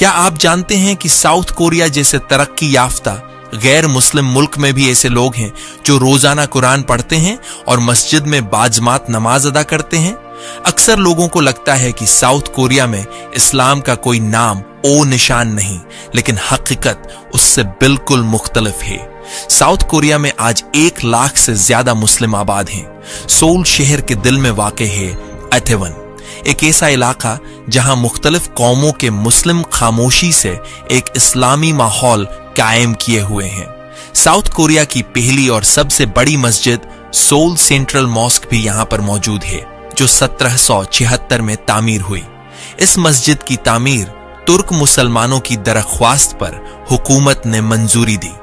क्या आप जानते हैं कि साउथ कोरिया जैसे तरक्की याफ्ता गैर मुस्लिम मुल्क में भी ऐसे लोग हैं जो रोजाना कुरान पढ़ते हैं और मस्जिद में बाजमात नमाज अदा करते हैं? अक्सर लोगों को लगता है कि साउथ कोरिया में इस्लाम का कोई नाम ओ निशान नहीं, लेकिन हकीकत उससे बिल्कुल मुख्तलिफ है। साउथ कोरिया में आज 1 लाख से ज्यादा मुस्लिम आबाद हैं। सोल शहर के दिल में वाक़ है इटेवन, एक ऐसा इलाका जहां मुख्तलिफ कौमों के मुस्लिम खामोशी से एक इस्लामी माहौल कायम किए हुए हैं। साउथ कोरिया की पहली और सबसे बड़ी मस्जिद सोल सेंट्रल मॉस्क भी यहां पर मौजूद है, जो 1776 में तामीर हुई। इस मस्जिद की तामीर तुर्क मुसलमानों की दरख्वास्त पर हुकूमत ने मंजूरी दी।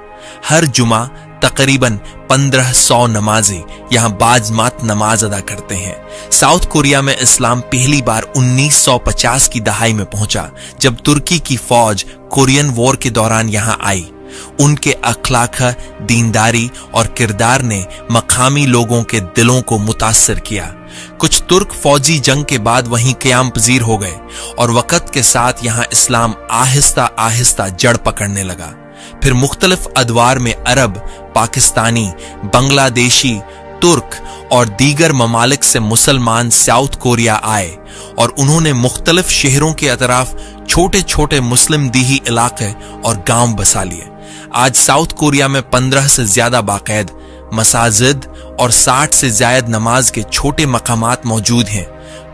हर जुमा तकरीबन 1500 नमाजी यहां बाजमात नमाज अदा करते हैं। साउथ कोरिया में इस्लाम पहली बार 1950 की दहाई में पहुंचा, जब तुर्की की फौज कोरियन वॉर के दौरान यहां आई। उनके अखलाक, दीनदारी और किरदार ने मकामी लोगों के दिलों को मुतासिर किया। कुछ तुर्क फौजी जंग के बाद वहीं क़याम पजीर हो गए और वक्त के साथ यहां इस्लाम आहिस्ता आहिस्ता जड़ पकड़ने लगा। फिर मुख्तलिफ अदवार में अरब, पाकिस्तानी, बांग्लादेशी, तुर्क और दीगर ममालिक से मुसलमान साउथ कोरिया आए और उन्होंने मुख्तलिफ शहरों के अतराफ छोटे छोटे मुस्लिम दीही इलाके और गांव बसा लिए। आज साउथ कोरिया में 15 से ज्यादा बाकायद मसाजिद और 60 से ज्यादा नमाज के छोटे मकामात मौजूद हैं।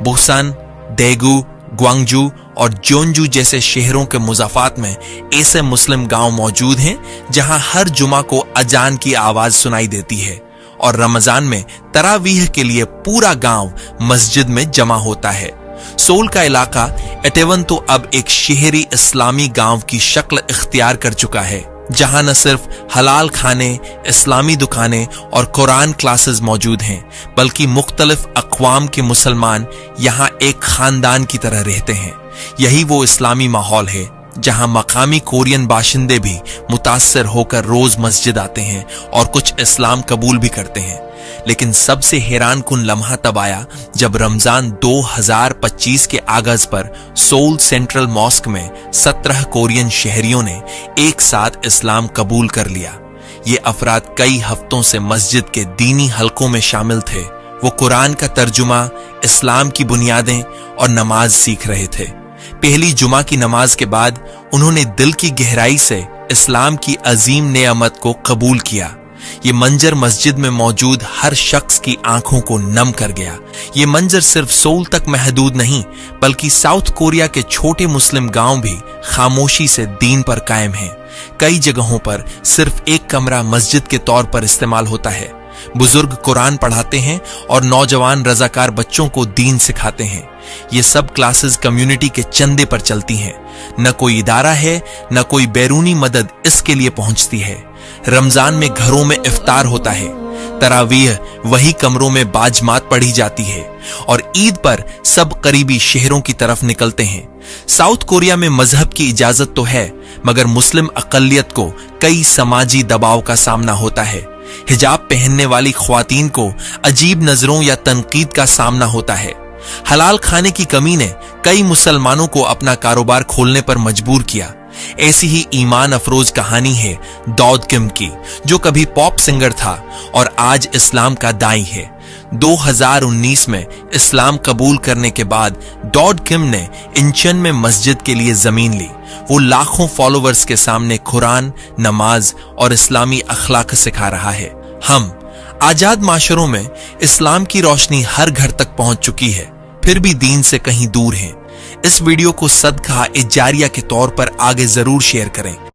बुसान, डेगू, ग्वांगजू और जोंजू जैसे शहरों के मुजाफात में ऐसे मुस्लिम गांव मौजूद हैं जहां हर जुमा को अजान की आवाज सुनाई देती है और रमजान में तरावीह के लिए पूरा गांव मस्जिद में जमा होता है। सोल का इलाका इटेवन तो अब एक शहरी इस्लामी गांव की शक्ल इख्तियार कर चुका है, जहां न सिर्फ हलाल खाने, इस्लामी दुकानें और कुरान क्लासेस मौजूद हैं, बल्कि मुख्तलिफ अक़वाम के मुसलमान यहां एक खानदान की तरह रहते हैं। यही वो इस्लामी माहौल है जहां मकामी कोरियन बाशिंदे भी मुतासिर होकर रोज मस्जिद आते हैं और कुछ इस्लाम कबूल भी करते हैं। लेकिन सबसे हैरान कुन लम्हा तब आया जब रमजान 2025 के आगाज पर सोल सेंट्रल मॉस्क में 17 कोरियन शहरियों ने एक साथ इस्लाम कबूल कर लिया। ये अफराद कई हफ्तों से मस्जिद के दीनी हलकों में शामिल थे। वो कुरान का तर्जुमा, इस्लाम की बुनियादें और नमाज सीख रहे थे। पहली जुमा की नमाज के बाद उन्होंने दिल की गहराई से इस्लाम की अजीम नेमत को कबूल किया। ये मंजर मस्जिद में मौजूद हर शख्स की आंखों को नम कर गया। ये मंजर सिर्फ सोल तक महदूद नहीं, बल्कि साउथ कोरिया के छोटे मुस्लिम गांव भी खामोशी से दीन पर कायम हैं। कई जगहों पर सिर्फ एक कमरा मस्जिद के तौर पर इस्तेमाल होता है। बुजुर्ग कुरान पढ़ाते हैं और नौजवान रजाकार बच्चों को दीन सिखाते हैं। ये सब क्लासेस कम्युनिटी के चंदे पर चलती हैं। न कोई इदारा है, न कोई बैरूनी मदद इसके लिए पहुंचती है। रमजान में घरों में इफ्तार होता है, तरावीह वही कमरों में बाजमात पढ़ी जाती है और ईद पर सब करीबी शहरों की तरफ निकलते हैं। साउथ कोरिया में मजहब की इजाजत तो है, मगर मुस्लिम अकलियत को कई समाजी दबाव का सामना होता है। हिजाब पहनने वाली ख्वातीन को अजीब नजरों या तनकीद का सामना होता है। हलाल खाने की कमी ने कई मुसलमानों को अपना कारोबार खोलने पर मजबूर किया। ऐसी ही ईमान अफरोज कहानी है दाऊद किम की, जो कभी पॉप सिंगर था और आज इस्लाम का दाई है। 2019 में इस्लाम कबूल करने के बाद दाऊद किम ने इंचन में मस्जिद के लिए जमीन ली। वो लाखों फॉलोवर्स के सामने कुरान, नमाज और इस्लामी अखलाक सिखा रहा है। हम आजाद माशरों में इस्लाम की रोशनी हर घर तक पहुंच चुकी है, फिर भी दीन से कहीं दूर हैं। इस वीडियो को सदका ए जारिया के तौर पर आगे जरूर शेयर करें।